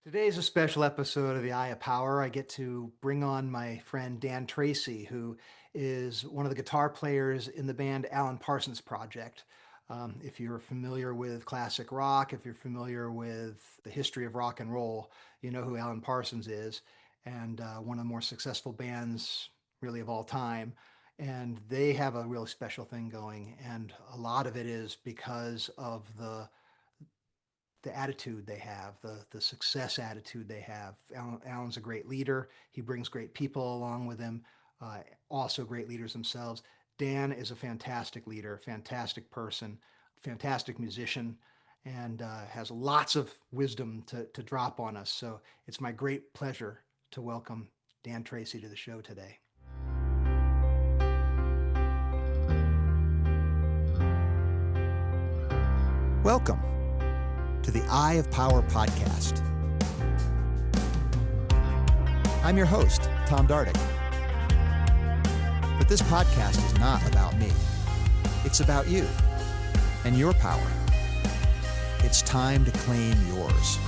Today is a special episode of the Eye of Power. I get to bring on my friend Dan Tracey, who is one of the guitar players in the band Alan Parsons Project. If you're familiar with classic rock, if you're familiar with the history of rock and roll, you know who Alan Parsons is, and one of the more successful bands really of all time. And they have a really special thing going, and a lot of it is because of the attitude they have, the success attitude they have. Alan's a great leader. He brings great people along with him, also great leaders themselves. Dan is a fantastic leader, fantastic person, fantastic musician, and has lots of wisdom to drop on us. So it's my great pleasure to welcome Dan Tracey to the show today. Welcome to the Eye of Power podcast. I'm your host, Tom Dardick. But this podcast is not about me. It's about you and your power. It's time to claim yours.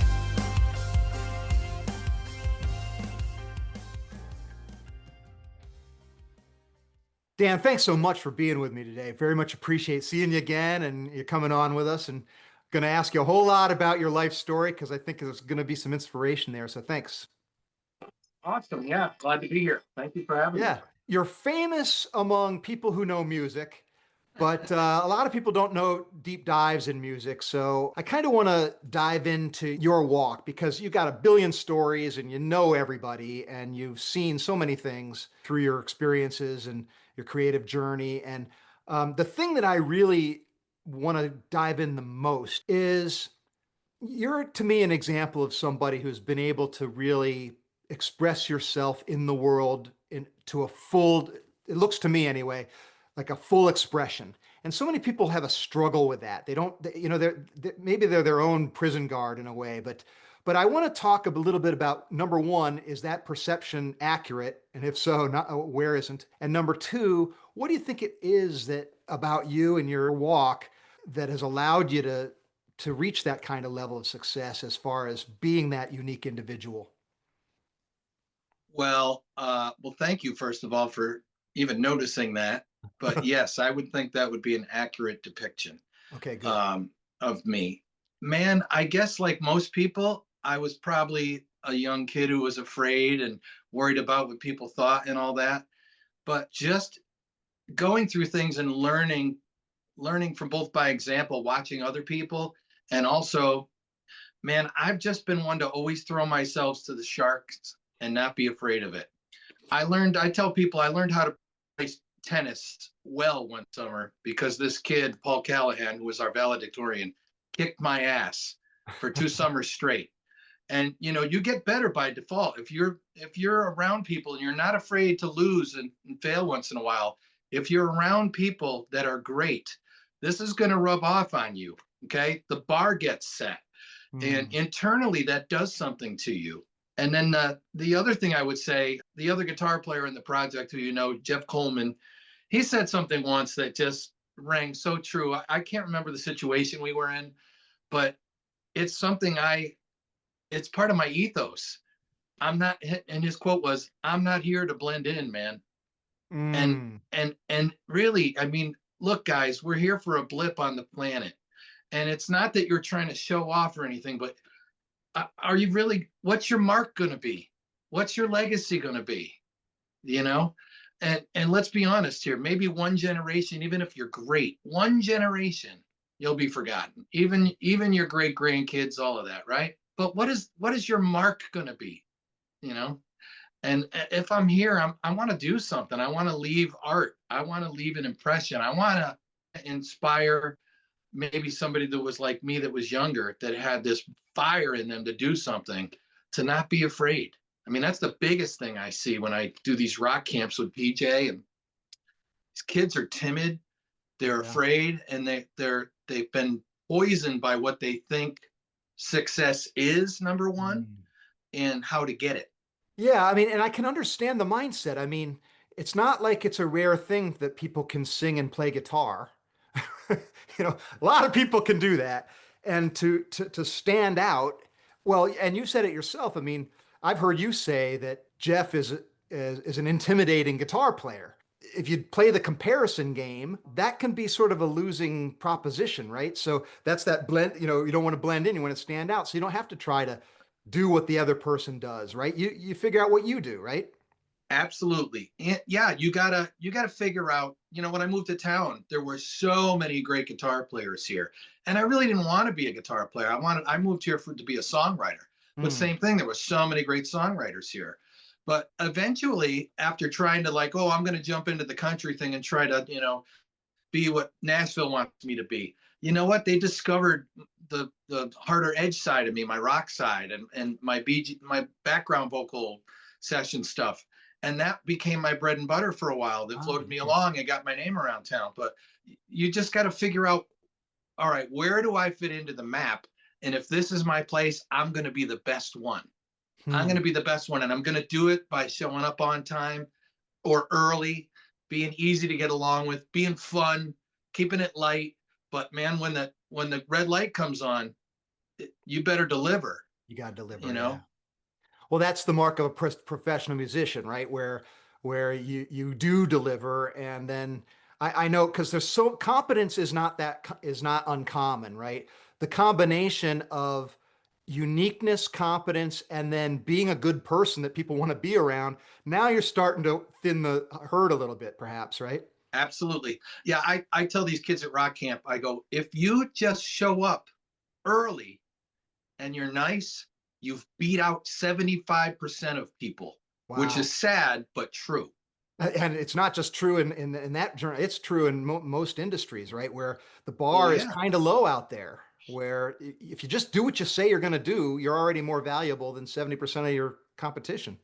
Dan, thanks so much for being with me today. Very much appreciate seeing you again and you coming on with us, and going to ask you a whole lot about your life story because I think there's going to be some inspiration there. So thanks. Awesome. Yeah. Glad to be here. Thank you for having me. Yeah. You're famous among people who know music, but a lot of people don't know deep dives in music. So I kind of want to dive into your walk because you got a billion stories and you know everybody and you've seen so many things through your experiences and your creative journey. And the thing that I really want to dive in the most is you're to me an example of somebody who's been able to really express yourself in the world to a full, it looks to me anyway, like a full expression. And so many people have a struggle with that. They don't, maybe they're their own prison guard in a way, but I want to talk a little bit about number one, is that perception accurate? And if so, not, where isn't? And number two, what do you think it is that about you and your walk that has allowed you to reach that kind of level of success as far as being that unique individual? Well, thank you first of all for even noticing that. But yes, I would think that would be an accurate depiction Okay, good. um, of me. Man, I guess like most people, I was probably a young kid who was afraid and worried about what people thought and all that. But just going through things and learning from both by example, watching other people, and also, man, I've just been one to always throw myself to the sharks and not be afraid of it. I tell people I learned how to play tennis well one summer because this kid, Paul Callahan, who was our valedictorian, kicked my ass for 2 summers straight. And you get better by default if you're around people and you're not afraid to lose and fail once in a while. If you're around people that are great, this is going to rub off on you. Okay, the bar gets set, and internally that does something to you. And then the other thing I would say, the other guitar player in the project, who Jeff Coleman, he said something once that just rang so true. I can't remember the situation we were in, but it's something it's part of my ethos. And his quote was, "I'm not here to blend in, man." And Mm. and really, I mean, look, guys, we're here for a blip on the planet. And it's not that you're trying to show off or anything, but are you really, what's your mark going to be? What's your legacy going to be? You know? And let's be honest here, maybe one generation, even if you're great, one generation, you'll be forgotten. Even your great grandkids, all of that, right? But what is your mark going to be? You know? And if I'm here, I want to do something. I want to leave art. I want to leave an impression. I want to inspire maybe somebody that was like me, that was younger, that had this fire in them to do something, to not be afraid. I mean, that's the biggest thing I see when I do these rock camps with PJ. And these kids are timid, they're Yeah. afraid, and they've been poisoned by what they think success is, number one, Mm. and how to get it. Yeah, I mean, and I can understand the mindset. I mean, it's not like it's a rare thing that people can sing and play guitar. A lot of people can do that. And to stand out, Well, and you said it yourself. I mean, I've heard you say that Jeff is an intimidating guitar player. If you play the comparison game, that can be sort of a losing proposition, right? So that's that blend, you don't want to blend in, you want to stand out. So you don't have to try to do what the other person does, right? You figure out what you do, right? Absolutely. And yeah, you gotta figure out, when I moved to town, there were so many great guitar players here. And I really didn't want to be a guitar player. I moved here to be a songwriter. But Hmm. same thing, there were so many great songwriters here. But eventually, after trying to like, oh, I'm gonna jump into the country thing and try to, be what Nashville wants me to be. You know what? They discovered the harder edge side of me, my rock side, and my background vocal session stuff, and that became my bread and butter for a while. That Oh, floated me along and got my name around town. But you just got to figure out, all right, where do I fit into the map? And if this is my place, I'm going to be the best one. I'm going hmm. to be the best one, and I'm going to do it by showing up on time or early, being easy to get along with, being fun, keeping it light. But man, when the red light comes on, you better deliver. You got to You deliver, yeah. know, Well, that's the mark of a professional musician, right? Where you do deliver, and then I know because there's so competence is not uncommon, right? The combination of uniqueness, competence, and then being a good person that people want to be around. Now you're starting to thin the herd a little bit, perhaps, right? absolutely. Yeah, I tell these kids at rock camp, I go, if you just show up early and you're nice, you've beat out 75% of people, which Wow. is sad but true. And it's not just true in that journey. It's true in most industries, right? Where the Oh bar is yeah, kind of low out there. Where if you just do what you say you're going to do, you're already more valuable than 70% of your competition.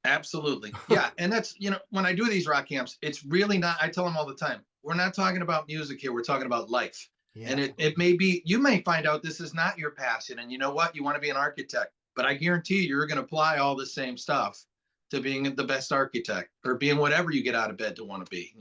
absolutely. Yeah, and that's when I do these rock camps, it's really not. I tell them all the time, we're not talking about music here. We're talking about life. Yeah. And it may be you may find out this is not your passion, and you know what, you want to be an architect, but I guarantee you're going to apply all the same stuff to being the best architect or being whatever you get out of bed to want to be.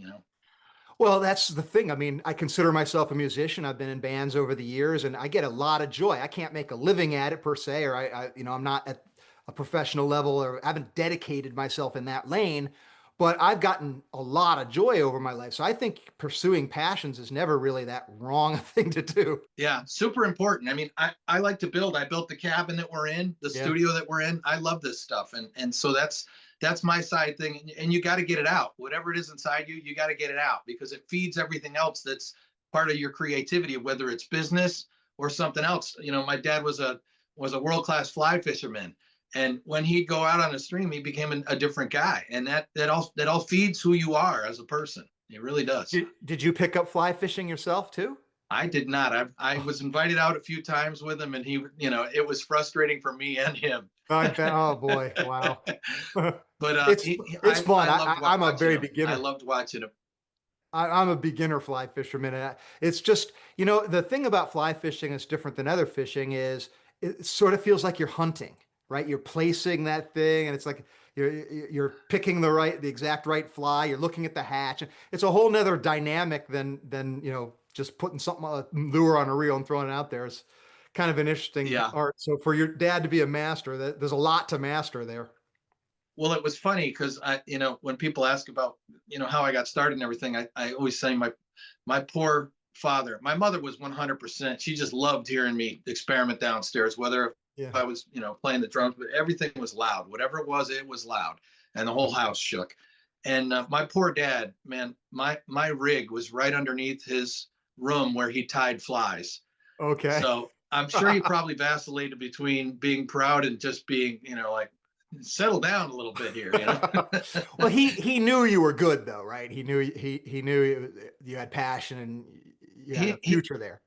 Well, that's the thing. I mean, I consider myself a musician. I've been in bands over the years, and I get a lot of joy. I can't make a living at it per se, or I'm not at a professional level, or I haven't dedicated myself in that lane. But I've gotten a lot of joy over my life. So I think pursuing passions is never really that wrong a thing to do. Yeah, super important. I mean, I like to build. I built the cabin that we're in, the Yeah. studio that we're in. I love this stuff, and so that's my side thing. And you got to get it out. Whatever it is inside you, you got to get it out because it feeds everything else that's part of your creativity, whether it's business or something else. My dad was a world class fly fisherman, and when he'd go out on a stream, he became a different guy, and that all feeds who you are as a person. It really does. Did you pick up fly fishing yourself too? I did not. I was invited out a few times with him, and it was frustrating for me and him. I bet. Oh boy. Wow. But It's it's fun. I loved I'm a watching very him. I beginner. loved watching him. I'm a beginner fly fisherman. And it's just, the thing about fly fishing that's different than other fishing is it sort of feels like you're hunting, right? You're placing that thing and it's like you're picking the exact right fly. You're looking at the hatch. It's a whole nother dynamic than, just putting something, a lure on a reel and throwing it out there. It's kind of an interesting Yeah. art. So for your dad to be a master, there's a lot to master there. Well, it was funny because when people ask about, how I got started and everything, I always say my poor father. My mother was 100%. She just loved hearing me experiment downstairs, whether if Yeah. I was, playing the drums, but everything was loud. Whatever it was loud, and the whole house shook. And my poor dad, man, my rig was right underneath his room where he tied flies. Okay. So I'm sure he probably vacillated between being proud and just being, like, settle down a little bit here. Well, he knew you were good though, right? He knew you had passion and you had a he future there.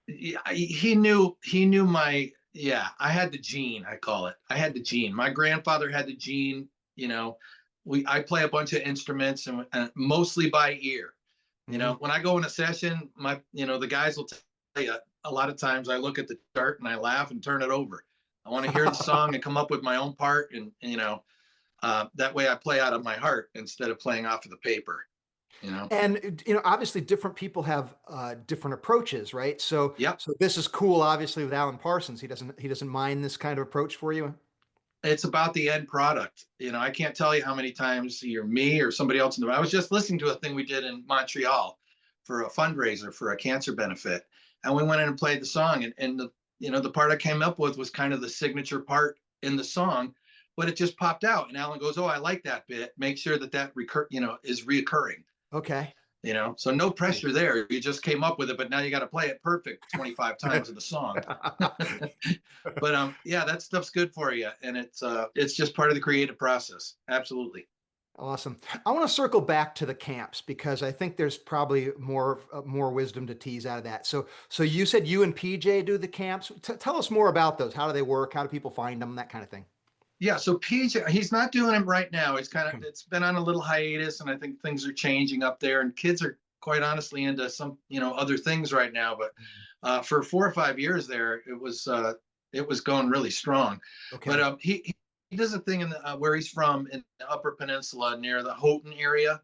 he knew my, yeah, I had the gene, I call it. I had the gene. My grandfather had the gene. you know I play a bunch of instruments and mostly by ear. Mhm. When I go in a session, the guys will tell you a lot of times I look at the chart and I laugh and turn it over. I want to hear the song and come up with my own part, and that way I play out of my heart instead of playing off of the paper. you know? And obviously, different people have different approaches, right? So, Yep. so this is cool. Obviously, with Alan Parsons, he doesn't mind this kind of approach for you. It's about the end product. I can't tell you how many times you're me or somebody else in the. I was just listening to a thing we did in Montreal for a fundraiser for a cancer benefit, and we went in and played the song, and the part I came up with was kind of the signature part in the song, but it just popped out, and Alan goes, "Oh, I like that bit. Make sure that is reoccurring." Okay. So no pressure Nice. there. You just came up with it, but now you got to play it perfect 25 times in the song. But yeah, that stuff's good for you, and it's just part of the creative process. Absolutely. Awesome. I want to circle back to the camps because I think there's probably more wisdom to tease out of that. So you said you and PJ do the camps. Tell us more about those. How do they work? How do people find them? That kind of thing. Yeah, so PJ, he's not doing them right now. Okay. It's been on a little hiatus, and I think things are changing up there, and kids are quite honestly into some other things right now. But for 4 or 5 years there, it was going really strong. But Okay. he does a thing in where he's from in the Upper Peninsula near the Houghton area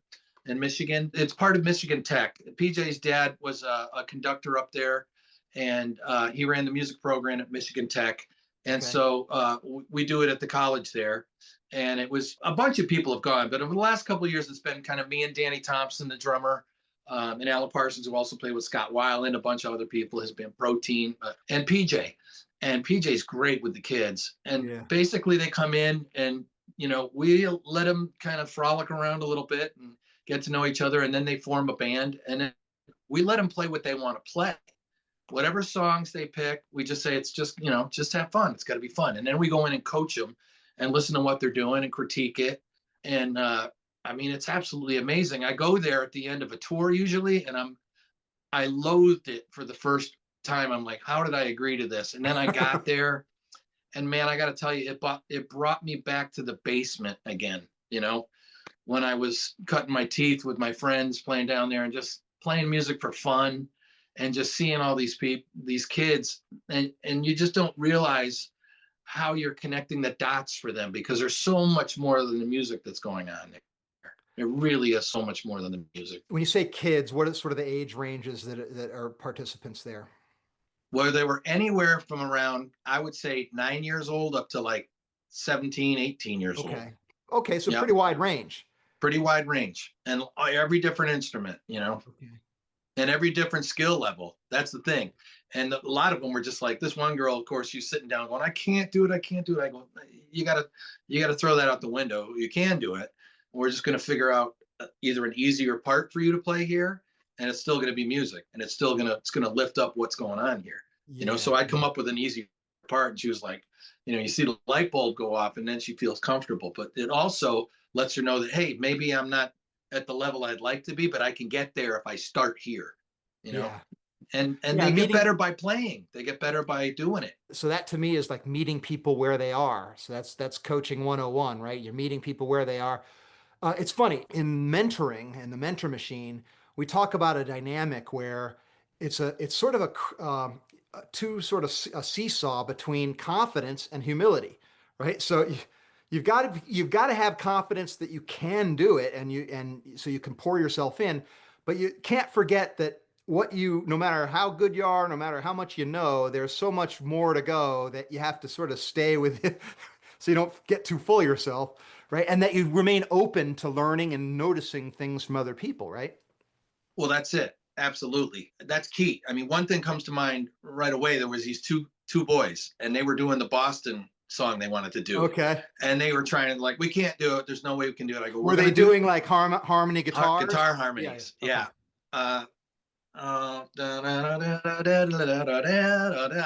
in Michigan. It's part of Michigan Tech. PJ's dad was a conductor up there, and he ran the music program at Michigan Tech. And Okay. so we do it at the college there. And it was a bunch of people have gone, but over the last couple of years, it's been kind of me and Danny Thompson, the drummer, and Alan Parsons, who also played with Scott Weiland, a bunch of other people, has been Protein, and PJ. And PJ's great with the kids. And Yeah. basically, they come in and we let them kind of frolic around a little bit and get to know each other, and then they form a band, and then we let them play what they want to play. Whatever songs they pick, we just say it's just have fun. It's got to be fun, and then we go in and coach them and listen to what they're doing and critique it. And I mean, it's absolutely amazing. I go there at the end of a tour usually, and I loathed it for the first time. I'm like, how did I agree to this? And then I got there, and man, I got to tell you, it brought me back to the basement again. When I was cutting my teeth with my friends, playing down there and just playing music for fun, and just seeing all these kids, and you just don't realize how you're connecting the dots for them, because there's so much more than the music that's going on there. It really is so much more than the music. When you say kids, what are sort of the age ranges that are participants there? Where they were anywhere from around, I would say, 9 years old up to like 17, 18 years old. Okay. Okay. So Yeah, pretty wide range. pretty wide range, and every different instrument. Okay. And every different skill level. That's the thing. And a lot of them were just like this one girl, of course, she's sitting down going, I can't do it. I can't do it. I go, you gotta throw that out the window. You can do it. We're just going to figure out either an easier part for you to play here, and it's still going to be music, and it's going to lift up what's going on here. Yeah. So I come up with an easy part, and she was like, you see the light bulb go off, and then she feels comfortable. But it also lets her know that, hey, maybe I'm not at the level I'd like to be, but I can get there if I start here, you know. Yeah. And Yeah. they get Meeting. better by playing. They get better by doing it. So that to me is like meeting people where they are. So that's coaching 101, right? You're meeting people where they are. It's funny in mentoring and the mentor machine, we talk about a dynamic where it's sort of a two sort of a seesaw between confidence and humility, right? So you've got to have confidence that you can do it, and so you can pour yourself in, but you can't forget that no matter how good you are, no matter how much you know, there's so much more to go that you have to sort of stay with it so you don't get too full of yourself, right? And that you remain open to learning and noticing things from other people, right? Well, that's it. Absolutely. That's key. I mean, one thing comes to mind right away. There was these two boys, and they were doing the Boston song they wanted to do. Okay. And they were trying to, like, we can't do it. There's no way we can do it. I go, we're Were going they to do doing like harmony guitars? guitar Yeah. harmonies. Okay. Yeah. I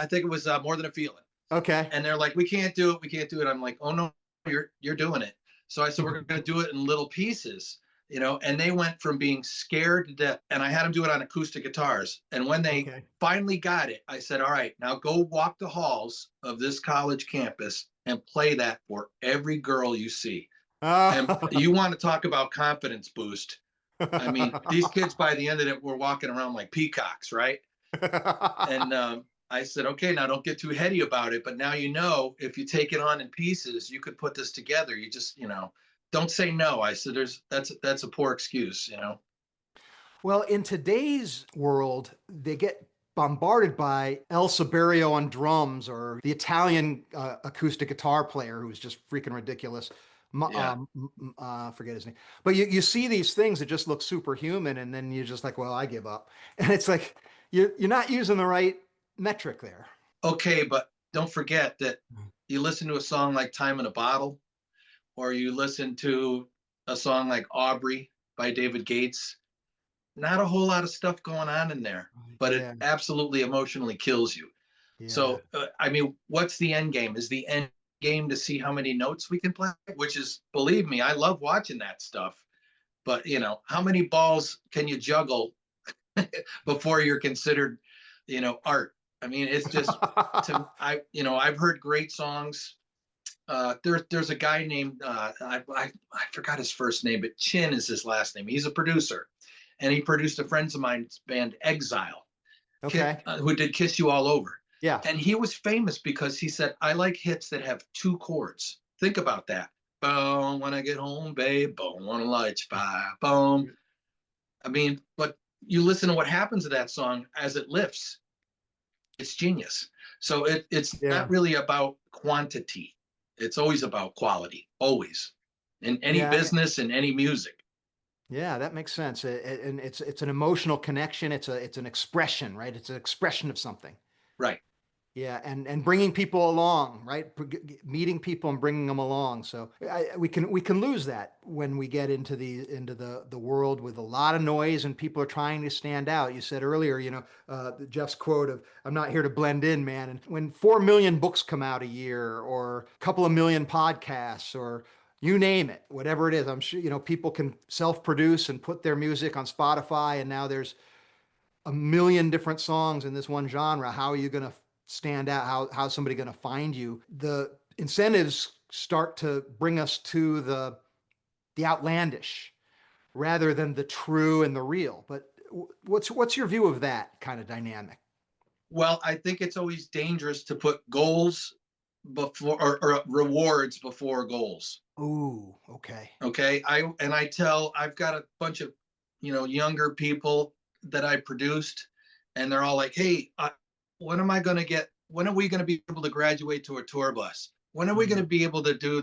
think it was More Than a Feeling. Okay. And they're like, we can't do it. We can't do it. I'm like, oh no, you're doing it. So I said, we're going to do it in little pieces, and they went from being scared to death. And I had them do it on acoustic guitars. And when they Okay. finally got it, I said, all right, now go walk the halls of this college campus and play that for every girl you see. And you want to talk about confidence boost. I mean, these kids by the end of it were walking around like peacocks, right? And I said, okay, now don't get too heady about it. But now if you take it on in pieces, you could put this together. You just, don't say no. I said, that's a poor excuse. Well, in today's world, they get bombarded by El Saberio on drums or the Italian acoustic guitar player who's just freaking ridiculous. Yeah. Forget his name. But you see these things that just look superhuman, and then you're just like, well, I give up. And it's like you're not using the right metric there. Okay, but don't forget that you listen to a song like Time in a Bottle, or you listen to a song like Aubrey by David Gates. Not a whole lot of stuff going on in there, but it Yeah, absolutely emotionally kills you. yeah. So, I mean, what's the end game? Is the end game to see how many notes we can play? Which is, believe me, I love watching that stuff. But, how many balls can you juggle before you're considered, art? I mean, it's just I've heard great songs. There's a guy named I forgot his first name, but Chin is his last name. He's a producer, and he produced a friend's of mine's band Exile, Okay. who did Kiss You All Over. Yeah. And he was famous because he said, I like hits that have two chords. Think about that. Boom, when I get home, babe, boom, wanna light fire, boom. I mean, but you listen to what happens to that song as it lifts. It's genius. So it's Yeah. not really about quantity. It's always about quality, always. In any Yeah. business, in any music. Yeah, that makes sense. And it's an emotional connection. It's an expression, right? It's an expression of something. Right. Yeah, and bringing people along, right? Meeting people and bringing them along. So we can lose that when we get into the world with a lot of noise and people are trying to stand out. You said earlier, Jeff's quote of "I'm not here to blend in, man." And when 4 million books come out a year, or a couple of million podcasts, or you name it, whatever it is, I'm sure people can self-produce and put their music on Spotify, and now there's a million different songs in this one genre. How are you going to stand out? How's somebody going to find you? The incentives start to bring us to the outlandish rather than the true and the real. But what's your view of that kind of dynamic? Well, I think it's always dangerous to put goals before or rewards before goals. Ooh, okay. Okay. I've got a bunch of, younger people that I produced, and they're all like, hey, when am I going to when are we going to be able to graduate to a tour bus? When are we going Mm, to be able to do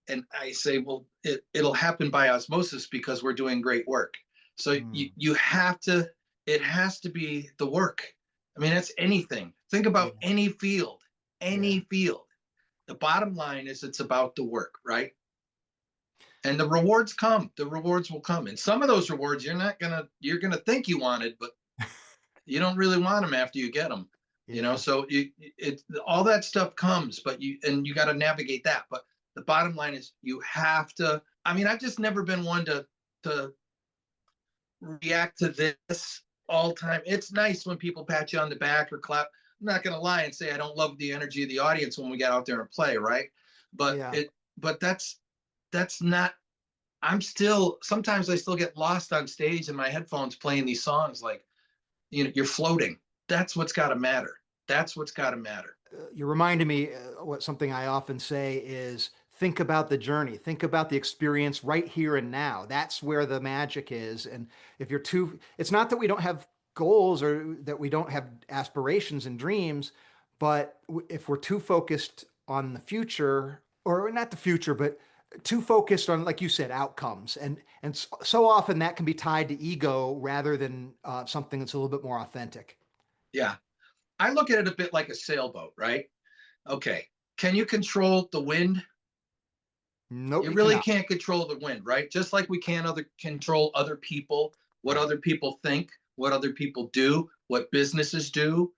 and I say, well, it'll happen by osmosis because we're doing great work. So mm, you have to, it has to be the work. I mean, that's anything. Think yeah, about any yeah, field. The bottom line is it's about the work, right? And the rewards come. The rewards will come. And some of those rewards you're gonna think you wanted, but you don't really want them after you get them. yeah. So all that stuff comes, but you got to navigate that. But the bottom line is you have to. I mean, I've just never been one to react to this all time. It's nice when people pat you on the back or clap. I'm not gonna lie and say I don't love the energy of the audience when we get out there and play, right? But Yeah. that's not. I'm still sometimes I still get lost on stage in my headphones playing these songs like you're floating. That's what's got to matter. That's what's got to matter. You reminded me what something I often say is think about the journey, think about the experience right here and now. That's where the magic is. And if you're too, it's not that we don't have goals or that we don't have aspirations and dreams, but if we're too focused on the future, or not the future, but too focused on, like you said, outcomes, and so often that can be tied to ego rather than something that's a little bit more authentic. Yeah. I look at it a bit like a sailboat, right? Okay. Can you control the wind? Nope, You you really cannot. can't control the wind, right? Just like we can't control other people, what Right. other people think, what other people do, what businesses do,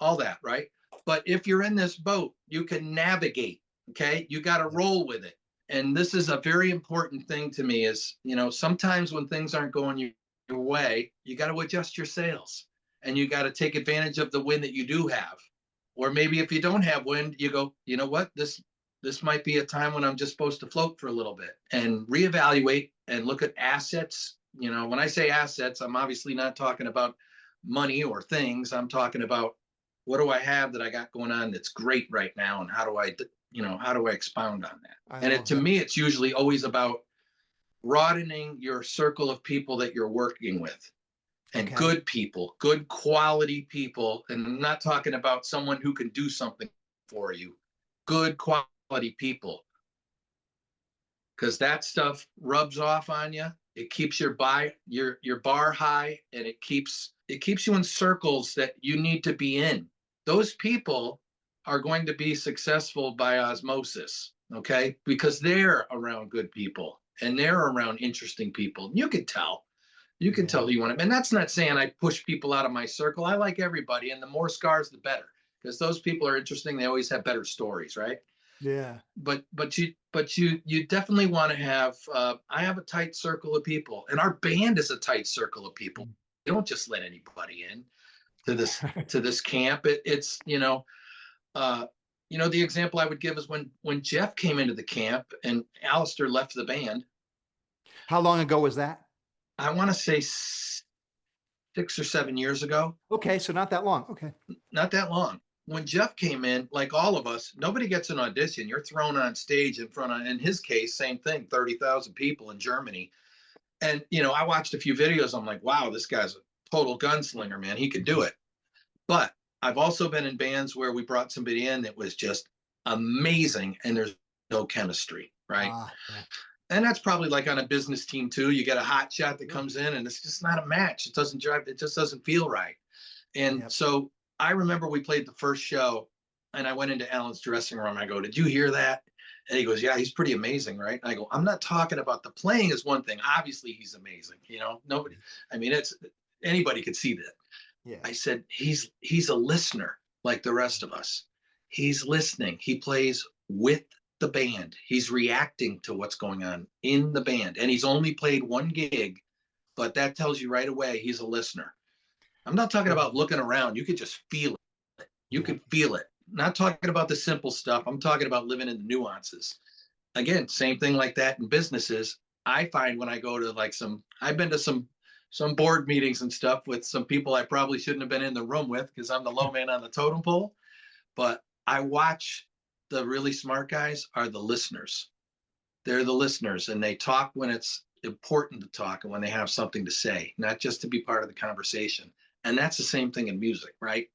all that, right? But if you're in this boat, you can navigate, okay? You got to Yeah. roll with it. And this is a very important thing to me is, sometimes when things aren't going your way, you got to adjust your sails and you got to take advantage of the wind that you do have. Or maybe if you don't have wind, you go, you know what? This might be a time when I'm just supposed to float for a little bit and reevaluate and look at assets. When I say assets, I'm obviously not talking about money or things. I'm talking about what do I have that I got going on that's great right now, and how do I expound on that? I And love to that. me, it's usually always about broadening your circle of people that you're working with. and Okay. good people, good quality people. And I'm not talking about someone who can do something for you, good quality people, because that stuff rubs off on you. It keeps your bar high, and it keeps you in circles that you need to be in. Those people are going to be successful by osmosis, okay? Because they're around good people and they're around interesting people. You can tell. You can Yeah. tell who you want to. And that's not saying I push people out of my circle. I like everybody, and the more scars, the better, because those people are interesting. They always have better stories, right? Yeah. But you definitely want to have. I have a tight circle of people, and our band is a tight circle of people. You don't just let anybody in to this camp. It's the example I would give is when Jeff came into the camp and Alistair left the band. How long ago was that? I want to say 6 or 7 years ago. Okay, so not that long. Okay. Not that long. When Jeff came in, like all of us, nobody gets an audition. You're thrown on stage in front of, in his case, same thing, 30,000 people in Germany. And, I watched a few videos. I'm like, wow, this guy's a total gunslinger, man. He could do it. But I've also been in bands where we brought somebody in that was just amazing and there's no chemistry, right? Yeah. And that's probably like on a business team too. You get a hot shot that comes in and it's just not a match. It doesn't drive, it just doesn't feel right. And Yep. so I remember we played the first show and I went into Alan's dressing room. I go, did you hear that? And he goes, yeah, he's pretty amazing, right? And I go, I'm not talking about the playing is one thing. Obviously he's amazing. Nobody, I mean, anybody could see that. Yeah. I said, he's a listener like the rest of us. He's listening. He plays with the band. He's reacting to what's going on in the band. And he's only played one gig, but that tells you right away he's a listener. I'm not talking about looking around. You could just feel it. You Yeah. could feel it. Not talking about the simple stuff. I'm talking about living in the nuances. Again, same thing like that in businesses. I find when I go to I've been to some board meetings and stuff with some people I probably shouldn't have been in the room with because I'm the low man on the totem pole. But I watch the really smart guys are the listeners. They're the listeners, and they talk when it's important to talk and when they have something to say, not just to be part of the conversation. And that's the same thing in music, right?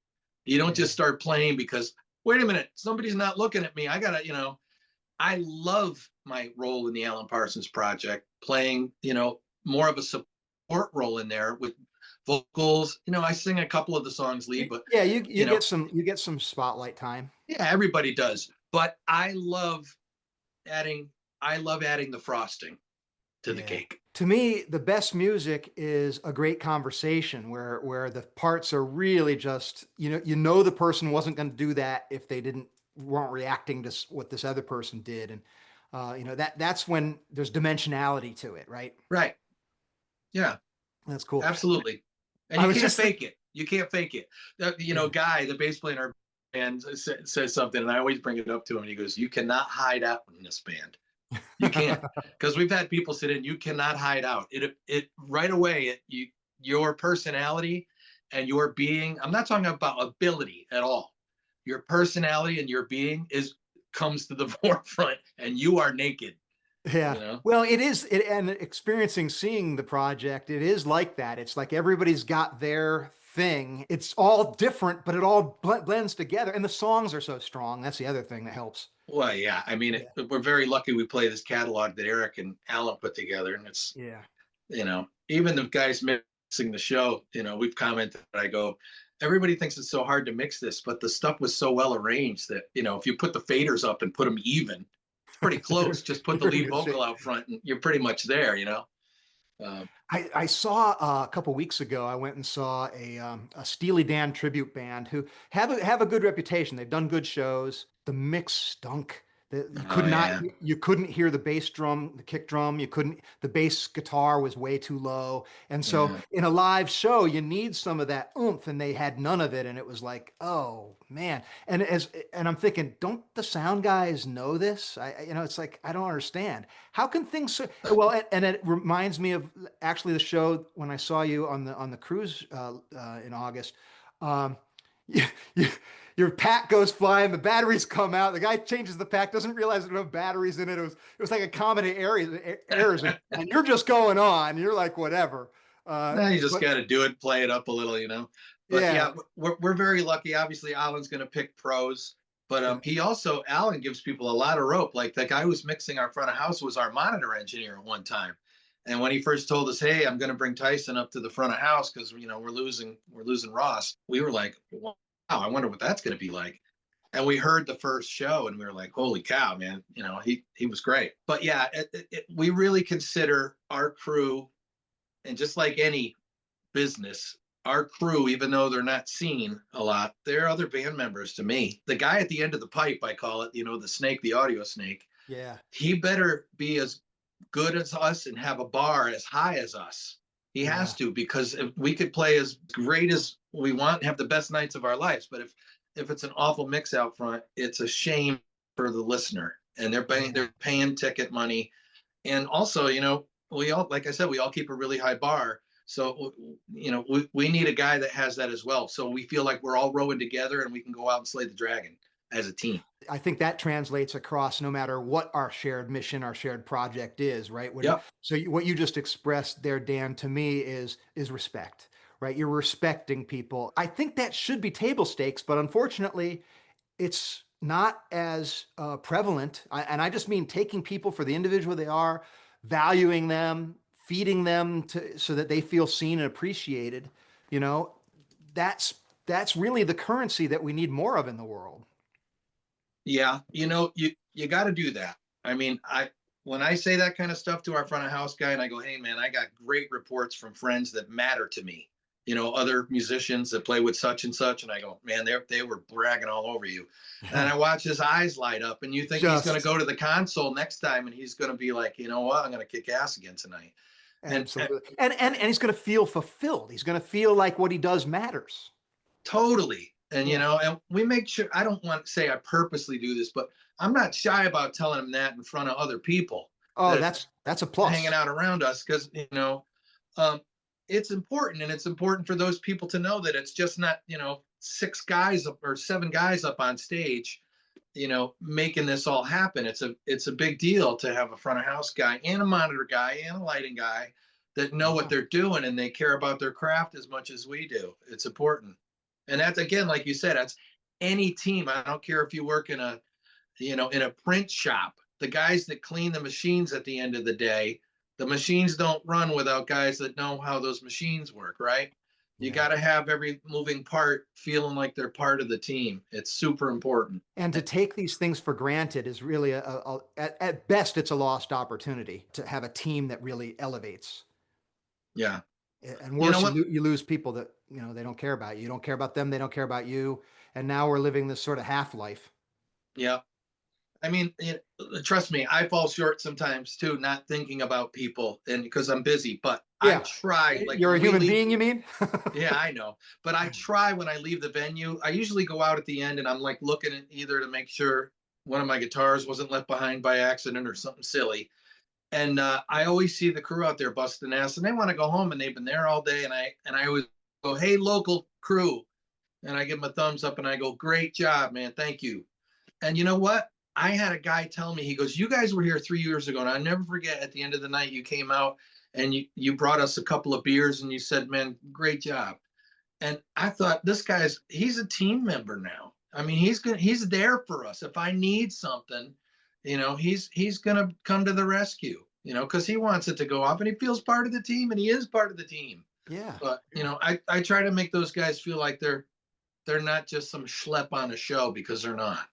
You don't Yeah. just start playing because, wait a minute, somebody's not looking at me. I gotta, I love my role in the Alan Parsons Project, playing, more of a support role in there with vocals. I sing a couple of the songs lead, but Yeah, you you know, you get some spotlight time. yeah, everybody does. But adding, I love adding the frosting to the Yeah. cake. To me, the best music is a great conversation where the parts are really just, the person wasn't going to do that if they weren't reacting to what this other person did. And that's when there's dimensionality to it, right? Right. Yeah, That's cool. absolutely. And I you was can't just fake it. You can't fake it. yeah. Guy, the bass player in our band says something, and I always bring it up to him. And he goes, "You cannot hide out in this band. You can't," because we've had people sit in. You cannot hide out. It right away. Your personality and your being. I'm not talking about ability at all. Your personality and your being comes to the forefront, and you are naked. Yeah. You know. Well, and seeing the project, it is like that. It's like everybody's got their thing. It's all different, but it all blends together. And the songs are so strong. That's the other thing that helps. Well, yeah. I mean, Yeah. we're very lucky we play this catalog that Eric and Alan put together, and it's Yeah. even the guys mixing the show. We've commented. I go, everybody thinks it's so hard to mix this, but the stuff was so well arranged that if you put the faders up and put them even, it's pretty close. Just put the You're in lead good vocal shape. out front, and you're pretty much there. I saw a couple weeks ago. I went and saw a Steely Dan tribute band who have a good reputation. They've done good shows. The mix stunk. Oh yeah, You couldn't hear the bass drum, the kick drum. The bass guitar was way too low. And so yeah. in a live show, you need some of that oomph, and they had none of it. And it was like, oh man. And I'm thinking, don't the sound guys know this? It's like, I don't understand. How can things well, and it reminds me of actually the show when I saw you on the cruise in August. Um, you, you, your pack goes flying, the batteries come out. The guy changes the pack, doesn't realize there are no batteries in it. It was like a comedy errors, and you're just going on. You're like, whatever. Now you just But got to do it, play it up a little, you know. But yeah, yeah, we're very lucky. Obviously, Alan's going to pick pros, but yeah, he also Alan gives people a lot of rope. Like the guy who was mixing our front of house was our monitor engineer at one time, and when he first told us, "Hey, I'm going to bring Tyson up to the front of house because we're losing Ross," we were like, "Wow, I wonder what that's going to be like." And we heard the first show, and we were like, "Holy cow, man! You know, he was great." But yeah, we really consider our crew, and just like any business, our crew, even though they're not seen a lot, they're other band members to me. The guy at the end of the pipe, I call it, the snake, the audio snake, yeah, he better be as good as us and have a bar as high as us. He yeah, has to, because if we could play as great as we want, have the best nights of our lives, but if it's an awful mix out front, it's a shame for the listener, and yeah. they're paying ticket money. And also, we all, like I said, we all keep a really high bar. So, we need a guy that has that as well. So we feel like we're all rowing together and we can go out and slay the dragon as a team. I think that translates across no matter what our shared mission, our shared project is, right? Yep. What you just expressed there, Dan, to me is respect, right? You're respecting people. I think that should be table stakes, but unfortunately, it's not as prevalent. And I just mean taking people for the individual they are, valuing them, feeding them so that they feel seen and appreciated. You know, that's really the currency that we need more of in the world. Yeah. You got to do that. I mean, when I say that kind of stuff to our front of house guy and I go, "Hey man, I got great reports from friends that matter to me, other musicians that play with such and such," and I go, "Man, they were bragging all over you." And I watch his eyes light up, and you think he's going to Just go to the console next time and he's going to be like, "You know what, I'm going to kick ass again tonight." And absolutely. And he's going to feel fulfilled. He's going to feel like what he does matters. totally. And Yeah. and we make sure, I don't want to say I purposely do this, but I'm not shy about telling him that in front of other people Oh, that that's a hanging plus. out around us, because um, it's important, and it's important for those people to know that it's just not six guys up or seven guys up on stage making this all happen. It's a big deal to have a front of house guy and a monitor guy and a lighting guy that know what Yeah. they're doing, and they care about their craft as much as we do. It's important. And that's, again, like you said, that's any team. I don't care if you work in a print shop. The guys that clean the machines at the end of the day, the machines don't run without guys that know how those machines work, right? You Yeah. got to have every moving part feeling like they're part of the team. It's super important. And to take these things for granted is really at best it's a lost opportunity to have a team that really elevates. Yeah. And You know worse, what? you lose people that they don't care about you. You don't care about them. They don't care about you. And now we're living this sort of half life. Yeah. I mean, trust me, I fall short sometimes too, not thinking about people, and because I'm busy, but I Yeah, try, like you're a when we human leave. being. You mean? Yeah, I know. But I try when I leave the venue. I usually go out at the end and I'm like looking at either to make sure one of my guitars wasn't left behind by accident or something silly. And I always see the crew out there busting ass, and they want to go home, and they've been there all day. And I always go, "Hey, local crew," and I give them a thumbs up and I go, "Great job, man. Thank you." And you know what? I had a guy tell me, he goes, "You guys were here 3 years ago." And I never forget, at the end of the night, you came out and you brought us a couple of beers and you said, "Man, great job." And I thought, he's a team member now. I mean, he's there for us. If I need something, he's gonna come to the rescue, because he wants it to go off and he feels part of the team and he is part of the team. Yeah. But I try to make those guys feel like they're not just some schlep on a show, because they're not.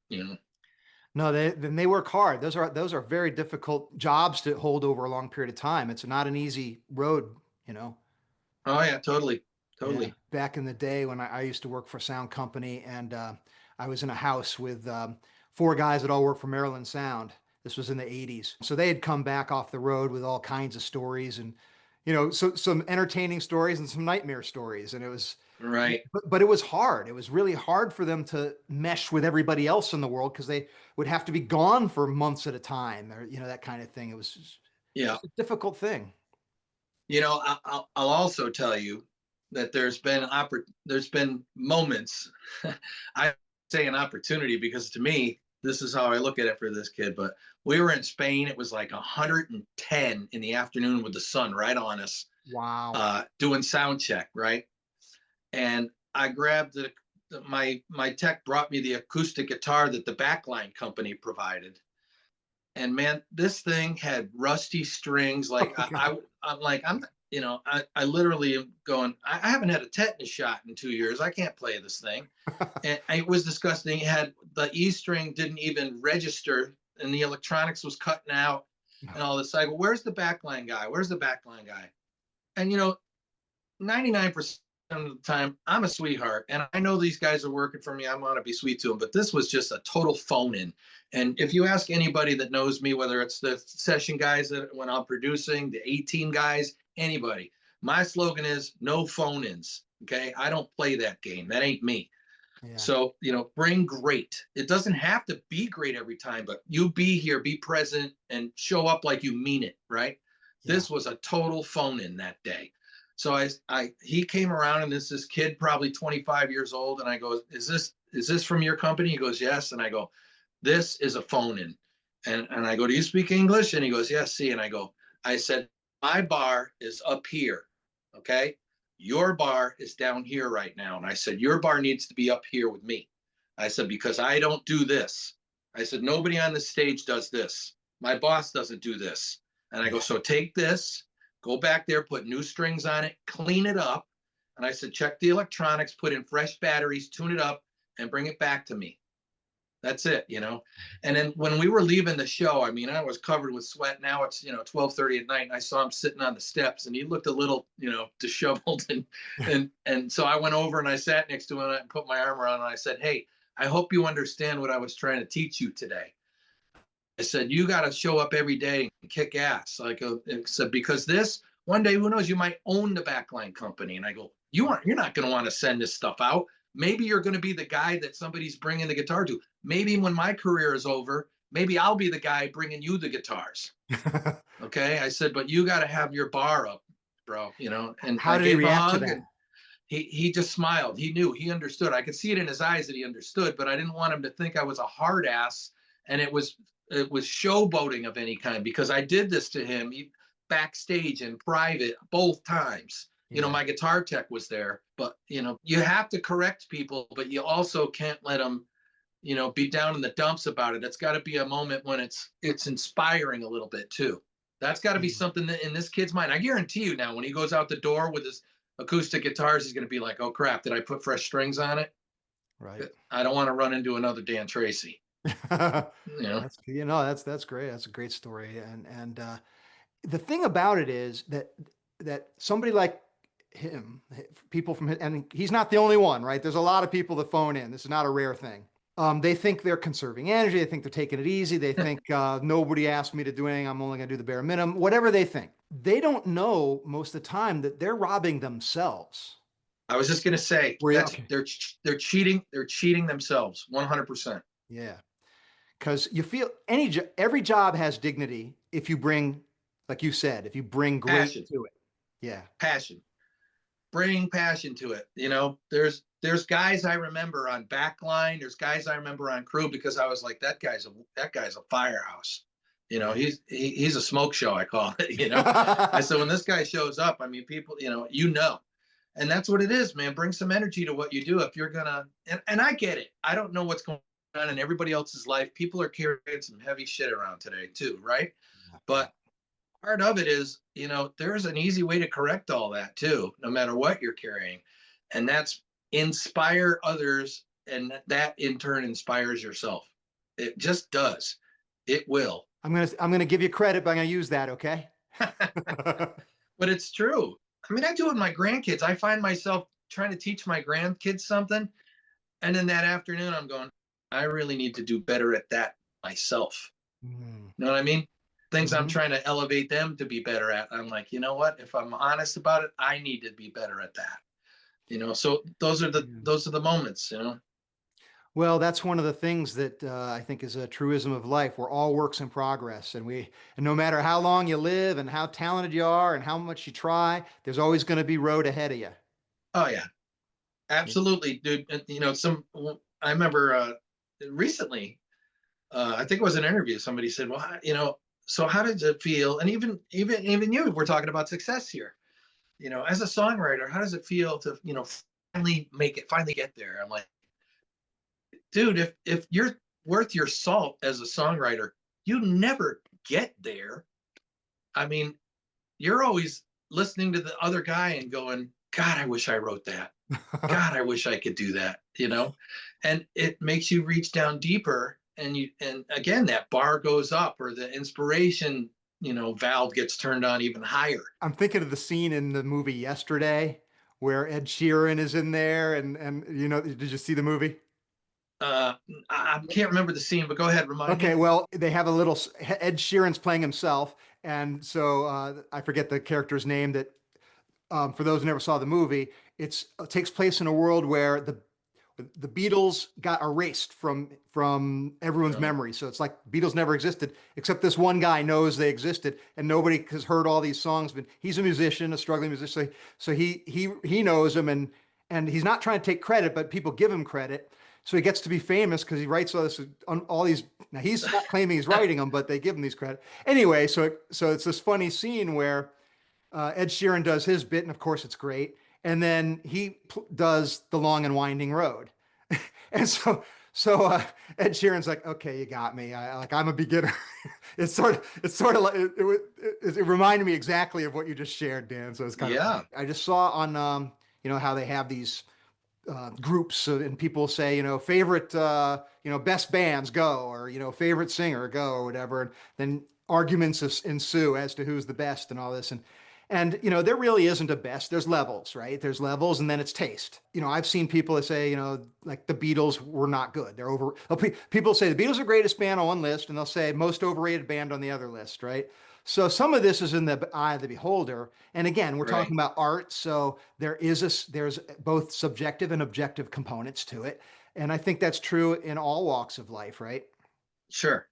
No, they work hard. Those are very difficult jobs to hold over a long period of time. It's not an easy road, you know. Oh yeah, totally, Yeah. totally. Back in the day when I used to work for a sound company, and I was in a house with four guys that all worked for Maryland Sound. This was in the 80s. So they had come back off the road with all kinds of stories and, so some entertaining stories and some nightmare stories. And it was, Right. but it was hard. It was really hard for them to mesh with everybody else in the world because they would have to be gone for months at a time or, that kind of thing. It was Yeah. just a difficult thing. I'll also tell you that there's been moments. I say an opportunity because, to me, this is how I look at it for this kid. But we were in Spain. It was like 110 in the afternoon with the sun right on us. Wow. doing sound check, right? And I grabbed my tech brought me the acoustic guitar that the backline company provided. And man, this thing had rusty strings. Like Oh, God. I'm like, I literally am going, I haven't had a tetanus shot in 2 years. I can't play this thing. And it was disgusting. It had the E string didn't even register and the electronics was cutting out and all this. I go, where's the backline guy? Where's the backline guy? And 99% of the time, I'm a sweetheart, and I know these guys are working for me. I want to be sweet to them, but this was just a total phone in. And if you ask anybody that knows me, whether it's the session guys that when I'm producing, the 18 guys, anybody, my slogan is no phone ins. Okay. I don't play that game. That ain't me. Yeah. So, bring great. It doesn't have to be great every time, but you be here, be present, and show up like you mean it, right? Yeah. This was a total phone in that day. So he came around and this kid, probably 25 years old. And I go, is this from your company? He goes, yes. And I go, this is a phone in. And I go, do you speak English? And he goes, yes, see. And I said, my bar is up here. Okay. Your bar is down here right now. And I said, your bar needs to be up here with me. I said, because I don't do this. I said, nobody on the stage does this. My boss doesn't do this. And I go, so take this, go back there, put new strings on it, clean it up. And I said, check the electronics, put in fresh batteries, tune it up, and bring it back to me. That's it, And then when we were leaving the show, I mean, I was covered with sweat. Now it's 12:30 at night, and I saw him sitting on the steps, and he looked a little disheveled, and so I went over and I sat next to him and I put my arm around him and I said, hey, I hope you understand what I was trying to teach you today. I said, you got to show up every day and kick ass. I said, because this one day, who knows, you might own the backline company. And I go, you're not going to want to send this stuff out. Maybe you're going to be the guy that somebody's bringing the guitar to. Maybe when my career is over, maybe I'll be the guy bringing you the guitars. Okay. I said, but you got to have your bar up, bro, and How I did he gave him a react to hug that? and he just smiled. He knew, he understood. I could see it in his eyes that he understood, but I didn't want him to think I was a hard ass. And it was showboating of any kind, because I did this to him backstage in private both times. Yeah. My guitar tech was there, but you have to correct people, but you also can't let them, be down in the dumps about it. It's got to be a moment when it's inspiring a little bit too. That's got to be something that in this kid's mind. I guarantee you now, when he goes out the door with his acoustic guitars, he's going to be like, oh crap, did I put fresh strings on it? Right. I don't want to run into another Dan Tracey. That's great. That's a great story. And the thing about it is that somebody like him, people from his, and he's not the only one, right? There's a lot of people that phone in. This is not a rare thing. They think they're conserving energy. They think they're taking it easy. They think nobody asked me to do anything. I'm only going to do the bare minimum. Whatever they think, they don't know most of the time that they're robbing themselves. I was just going to say Okay. they're cheating. They're cheating themselves 100%. Yeah. Because you feel every job has dignity if you bring, like you said, if you bring great Passion to it. Yeah. Passion. Bring passion to it. There's guys I remember on backline. There's guys I remember on crew, because I was like, that guy's a firehouse. He's a smoke show, I call it. I said, when this guy shows up, I mean, people, and that's what it is, man. Bring some energy to what you do. If you're gonna, and I get it. I don't know what's going on in everybody else's life. People are carrying some heavy shit around today too, right? But part of it is, there's an easy way to correct all that too, no matter what you're carrying. And that's inspire others. And that in turn inspires yourself. It just does. It will. I'm going to give you credit, but I'm going to use that. Okay. But it's true. I mean, I do it with my grandkids. I find myself trying to teach my grandkids something. And then that afternoon I'm going, I really need to do better at that myself. You know what I mean? Things I'm trying to elevate them to be better at. I'm like, you know what? If I'm honest about it, I need to be better at that. So those are the moments, Well, that's one of the things that I think is a truism of life. We're all works in progress, and no matter how long you live and how talented you are and how much you try, there's always going to be road ahead of you. Oh yeah, absolutely, dude. I remember recently, I think it was an interview. Somebody said, well, so how did it feel? And even you, we're talking about success here. as a songwriter, how does it feel to, finally get there? I'm like, dude, if you're worth your salt as a songwriter, you never get there. I mean, you're always listening to the other guy and going, God, I wish I wrote that. God, I wish I could do that. And it makes you reach down deeper, and again, that bar goes up, or the inspiration, valve gets turned on even higher. I'm thinking of the scene in the movie Yesterday where Ed Sheeran is in there, and did you see the movie? Uh, I can't remember the scene, but go ahead, remind Okay, me. well, they have a little Ed Sheeran's playing himself, and so I forget the character's name. That for those who never saw the movie, it takes place in a world where the Beatles got erased from everyone's Oh, memory. So it's like Beatles never existed, except this one guy knows they existed, and nobody has heard all these songs. But he's a musician, a struggling musician, so he knows them, and he's not trying to take credit, but people give him credit. So he gets to be famous because he writes all these. Now he's not claiming he's writing them, but they give him these credit anyway. So it's this funny scene where Ed Sheeran does his bit, and of course it's great. And then he does the long and winding road, and so Ed Sheeran's like, "Okay, you got me. I'm a beginner." It's sort of like it reminded me exactly of what you just shared, Dan. So it's kind of yeah, funny. I just saw on how they have these groups, and people say, favorite, best bands go, or, favorite singer go, or whatever. And then arguments ensue as to who's the best and all this. And, there really isn't a best. There's levels, right? There's levels, and then it's taste. I've seen people that say, like the Beatles were not good. They're over. People say the Beatles are greatest band on one list, and they'll say most overrated band on the other list, right? So some of this is in the eye of the beholder. And again, we're talking right, about art, so there's both subjective and objective components to it. And I think that's true in all walks of life, right? sure,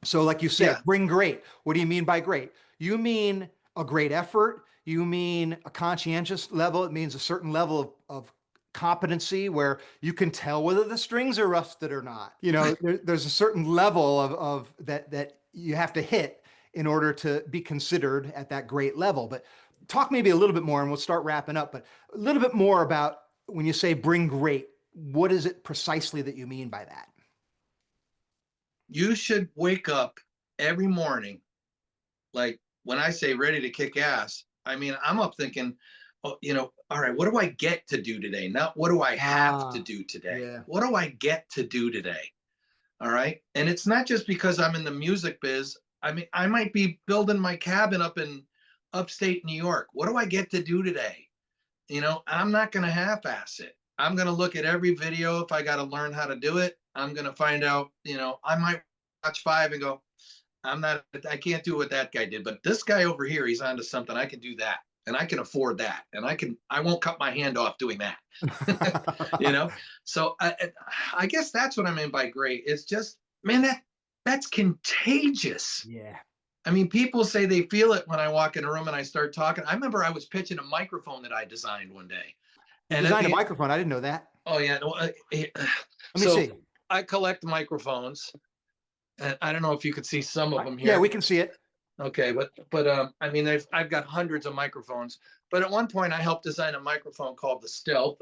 So like you said, yeah, bring great. What do you mean by great? You mean a great effort, you mean a conscientious level, it means a certain level of competency where you can tell whether the strings are rusted or not. There's a certain level of that you have to hit in order to be considered at that great level. But talk maybe a little bit more, and we'll start wrapping up, but a little bit more about when you say bring great, what is it precisely that you mean by that? you should wake up every morning, like when I say ready to kick ass, I mean, I'm up thinking, oh, all right, what do I get to do today? Not what do I have to Ah, do today? yeah. What do I get to do today? All right. And it's not just because I'm in the music biz. I mean, I might be building my cabin up in upstate New York. What do I get to do today? I'm not going to half ass it. I'm going to look at every video. If I got to learn how to do it, I'm going to find out, I might watch five and go, I can't do what that guy did, but this guy over here, he's onto something. I can do that, and I can afford that, and I won't cut my hand off doing that. you know, so I guess that's what I mean by great. It's just, man, that's contagious. Yeah. I mean, people say they feel it when I walk in a room and I start talking. I remember I was pitching a microphone that I designed one day, You and at designed a the microphone. I didn't know that. oh yeah, no, Let me so see. I collect microphones, and I don't know if you could see some of them Yeah, here. we can see it. Okay, but I mean, I've got hundreds of microphones. But at one point, I helped design a microphone called the Stealth,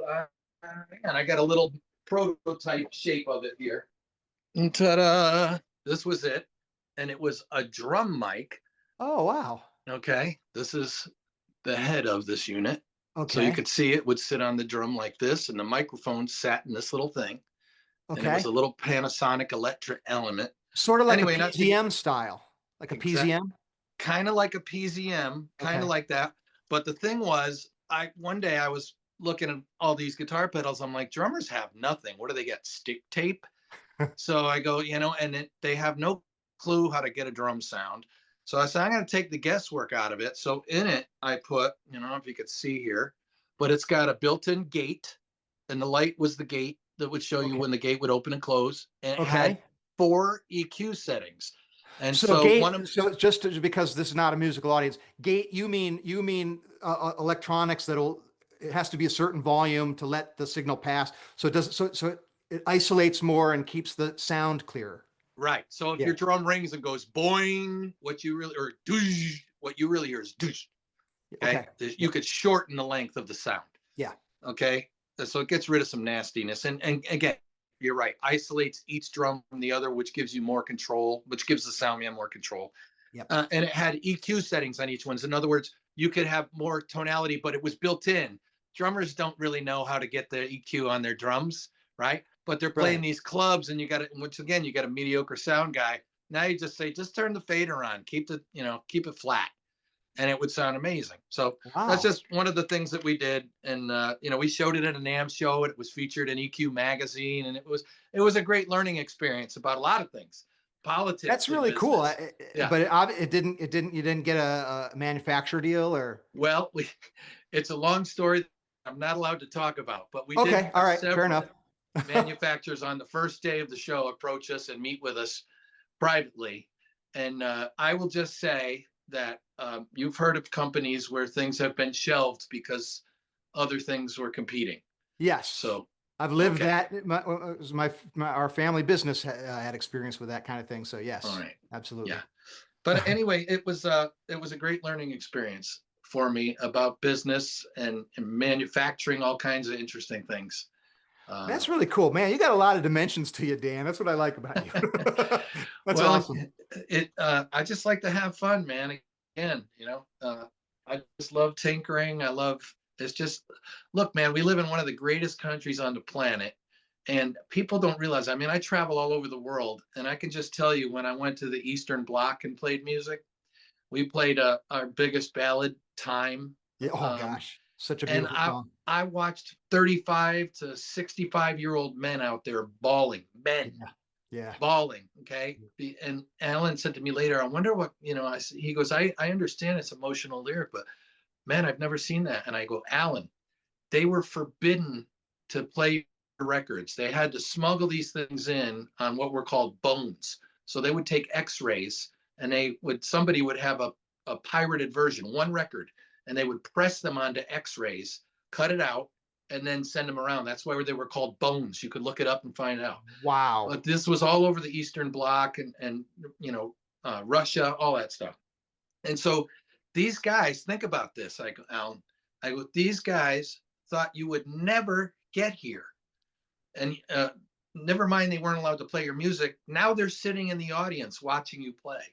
and I got a little prototype shape of it here. And ta-da! This was it, and it was a drum mic. Oh, wow. Okay, this is the head of this unit, so you Okay. could see it would sit on the drum like this, and the microphone sat in this little thing, and it was Okay. a little Panasonic electric element. Sort of like a Anyway, not to PZM style, like a exact PZM. kind of like a PZM, kind of Okay. like that. But the thing was, I one day I was looking at all these guitar pedals. I'm like, drummers have nothing. What do they get? Stick tape. So I go, and they have no clue how to get a drum sound. So I said, I'm going to take the guesswork out of it. So in it, I put, if you could see here, but it's got a built-in gate, and the light was the gate that would show you Okay. when the gate would open and close. And it had Okay. 4 EQ settings. And So so one of so because this is not a musical audience, gate, you mean electronics it has to be a certain volume to let the signal pass. So it does it isolates more and keeps the sound clearer. Right. So if Yeah. your drum rings and goes boing, what you really or doosh, what you really hear is doosh. Okay. Okay. You Yep. could shorten the length of the sound. Yeah. Okay. So it gets rid of some nastiness. And again, you're right. Isolates each drum from the other, which gives you more control, which gives the sound man more control. Yep. And it had EQ settings on each one. So in other words, you could have more tonality, but it was built in. Drummers don't really know how to get the EQ on their drums, right? But they're playing Right. these clubs, and you got it. Once again, you got a mediocre sound guy. Now you just say, just turn the fader on, keep it flat, and it would sound amazing. So that's Wow. just one of the things that we did, and we showed it at a NAMM show. It was featured in EQ magazine, and it was a great learning experience about a lot of things, That's politics and really cool. business. Yeah. But you didn't get a manufacturer deal or? Well, it's a long story I'm not allowed to talk about, but we did Okay. All have right. Fair enough. several manufacturers on the first day of the show approach us and meet with us privately. And I will just say that you've heard of companies where things have been shelved because other things were competing. Yes. So, I've lived okay. that. Our family business had experience with that kind of thing. So All yes, right. Yeah. absolutely. But anyway, it was a great learning experience for me about business and manufacturing all kinds of interesting things. Uh, That's really cool, man. You got a lot of dimensions to you, Dan. That's what I like about you. That's well, awesome. I just like to have fun, man. Again, I just love tinkering. It's just, look, man, we live in one of the greatest countries on the planet, and people don't realize. I mean, I travel all over the world, and I can just tell you, when I went to the Eastern Bloc and played music, we played our biggest ballad, "Time," Yeah. Oh um, gosh, such a and beautiful I song. I watched 35 to 65-year-old men out there bawling, men Yeah. Yeah. bawling. Okay. And Alan said to me later, I wonder what, he goes, I understand it's emotional lyric, but man, I've never seen that. And I go, Alan, they were forbidden to play records. They had to smuggle these things in on what were called bones. So they would take x-rays, and somebody would have a pirated version, one record, and they would press them onto x-rays, cut it out, and then send them around. That's why they were called bones. You could look it up and find out. Wow. But this was all over the Eastern Bloc and Russia, all that stuff. And so these guys, think about this. I go, Alan, these guys thought you would never get here, and never mind they weren't allowed to play your music. Now they're sitting in the audience watching you play.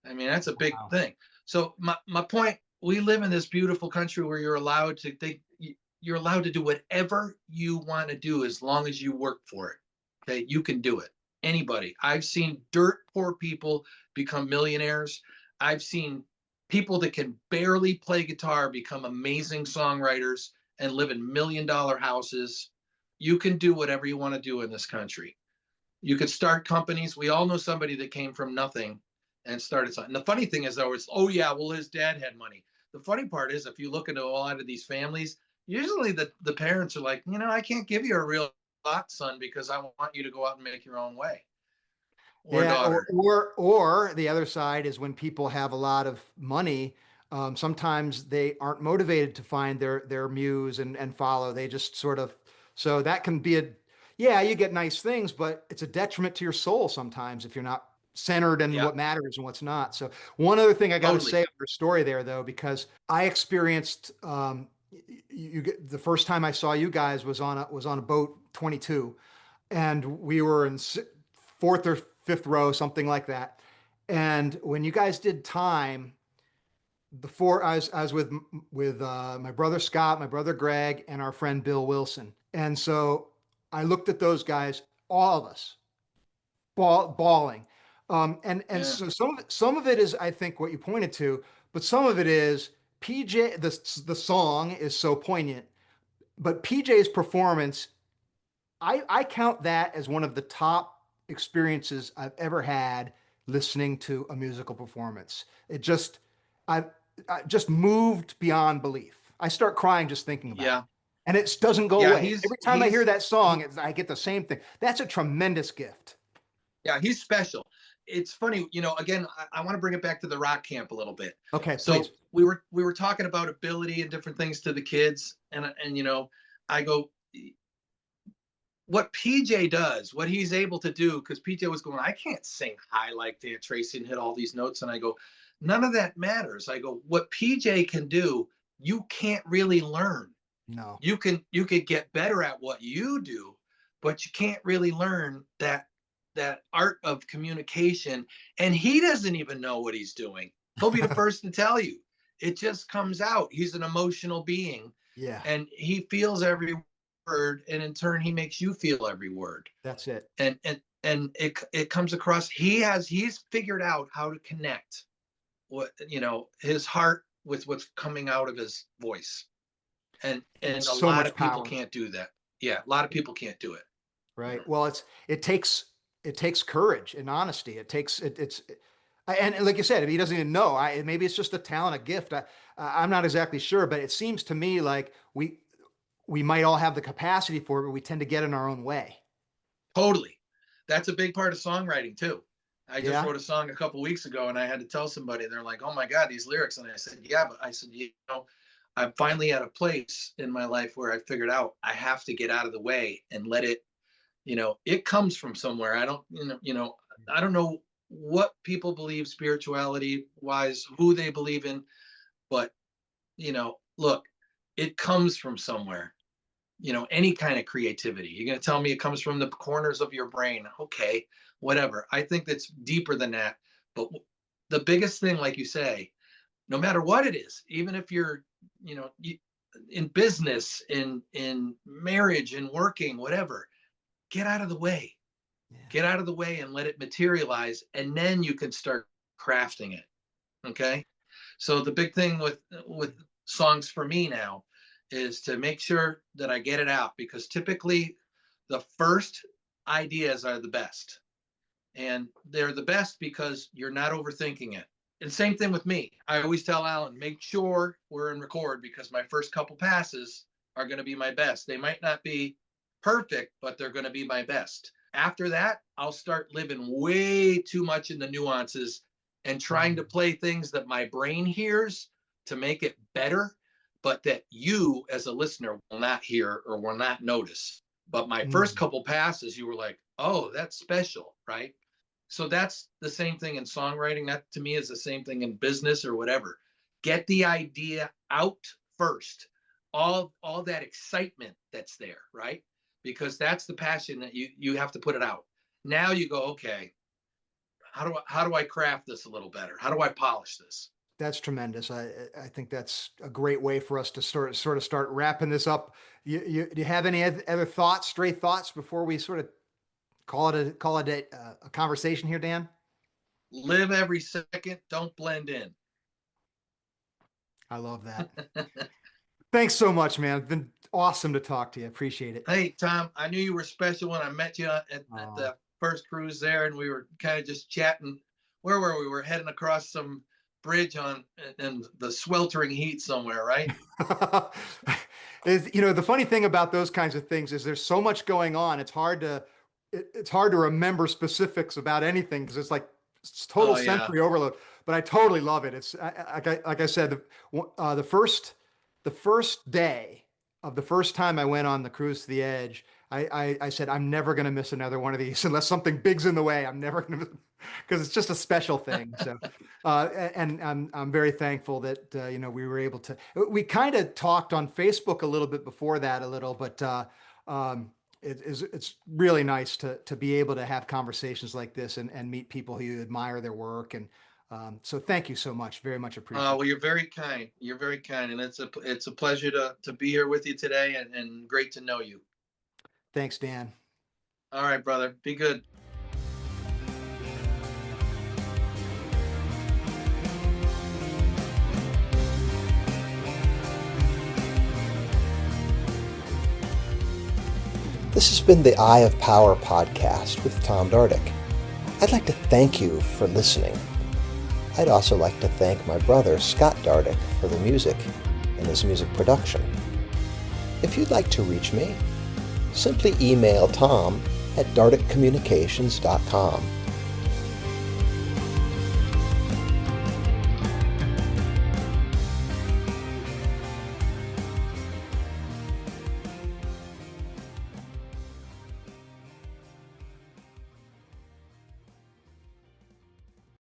I mean, that's a big Wow. thing. So my point, we live in this beautiful country where you're allowed to think, you're allowed to do whatever you want to do as long as you work for it. Okay, you can do it. Anybody. I've seen dirt poor people become millionaires. I've seen people that can barely play guitar become amazing songwriters and live in $1 million houses. You can do whatever you want to do in this country. You could start companies. We all know somebody that came from nothing and started something. And the funny thing is, though, it's, oh yeah, well, his dad had money. The funny part is, if you look into a lot of these families, usually the parents are like, I can't give you a real lot, son, because I want you to go out and make your own way, or Yeah, daughter. or the other side is when people have a lot of money, sometimes they aren't motivated to find their muse and follow. They just sort of, so that can be yeah, you get nice things, but it's a detriment to your soul sometimes if you're not centered in Yeah, what matters and what's not. So one other thing I got to say totally. on your story there though, because I experienced the first time I saw you guys was on a boat 22, and we were in fourth or fifth row, something like that. And when you guys did Time, before I was with my brother Scott, my brother Greg, and our friend Bill Wilson. And so I looked at those guys, all of us, bawling. And Yeah, so some of it is, I think, what you pointed to, but some of it is PJ. The song is so poignant, but PJ's performance, I count that as one of the top experiences I've ever had listening to a musical performance. I, I just moved beyond belief. I start crying just thinking about it, yeah, and it doesn't go yeah. away. He's Every time I hear he's that song, he, I get the same thing. That's a tremendous gift. yeah, he's special. It's funny, again, I want to bring it back to the rock camp a little bit. Okay, please. So we were talking about ability and different things to the kids, and I go, what PJ does, what he's able to do, because PJ was going, I can't sing high like that, Tracey, and hit all these notes. And I go, none of that matters. I go, what PJ can do, you can't really learn. No. You could get better at what you do, but you can't really learn that art of communication. And he doesn't even know what he's doing. He'll be the first to tell you. It just comes out. He's an emotional being. Yeah. And he feels every word, and in turn he makes you feel every word. That's it. And it comes across. He's figured out how to connect what, his heart with what's coming out of his voice. And a So lot much of people power. can't do that. Yeah, a lot of people can't do it. Right. Well, it takes courage and honesty. And like you said, if he doesn't even know, maybe it's just a talent, a gift. I'm not exactly sure, but it seems to me like we might all have the capacity for it, but we tend to get in our own way. Totally. That's a big part of songwriting too. I just Yeah. wrote a song a couple weeks ago, and I had to tell somebody, they're like, oh my God, these lyrics. And I said, yeah, but I said, I'm finally at a place in my life where I figured out I have to get out of the way and let it, it comes from somewhere. I don't know what people believe spirituality wise, who they believe in, but look, it comes from somewhere. Any kind of creativity. You're going to tell me it comes from the corners of your brain. Okay, whatever. I think that's deeper than that. But the biggest thing, like you say, no matter what it is, even if you're, in business, in marriage, in working, whatever, get out of the way. Yeah. Get out of the way and let it materialize. And then you can start crafting it. Okay. So the big thing with songs for me now is to make sure that I get it out, because typically the first ideas are the best. And they're the best because you're not overthinking it. And same thing with me. I always tell Alan, make sure we're in record, because my first couple passes are going to be my best. They might not be perfect, but they're going to be my best. After that, I'll start living way too much in the nuances and trying to play things that my brain hears to make it better, but that you as a listener will not hear or will not notice. But my first couple passes, you were like, oh, that's special, right? So that's the same thing in songwriting. That to me is the same thing in business or whatever. Get the idea out first. All that excitement that's there, right? Because that's the passion that you have to put it out. Now you go, okay, how do I craft this a little better? How do I polish this? That's tremendous. I think that's a great way for us to start wrapping this up. Do you have any other thoughts, stray thoughts, before we sort of call it a conversation here, Dan? Live every second. Don't blend in. I love that. Thanks so much, man. It's been awesome to talk to you. Appreciate it. Hey, Tom, I knew you were special when I met you at the first cruise there, and we were kind of just chatting. Where were we? We were heading across some bridge in the sweltering heat somewhere, right? The funny thing about those kinds of things is there's so much going on. It's hard to remember specifics about anything, because it's total sensory overload. But I totally love it. It's like I said, the first day of the first time I went on the cruise to the edge, I said, I'm never going to miss another one of these unless something big's in the way. I'm never going to, because it's just a special thing. So, and I'm very thankful that, we were able to, we kind of talked on Facebook a little bit before that but it's really nice to be able to have conversations like this and meet people who you admire their work. And so thank you so much. Very much appreciated. Well, you're very kind. You're very kind. And it's a pleasure to be here with you today, and great to know you. Thanks, Dan. All right, brother. Be good. This has been the Eye of Power podcast with Tom Dardick. I'd like to thank you for listening. I'd also like to thank my brother, Scott Dardick, for the music and his music production. If you'd like to reach me, simply email Tom at dardickcommunications.com.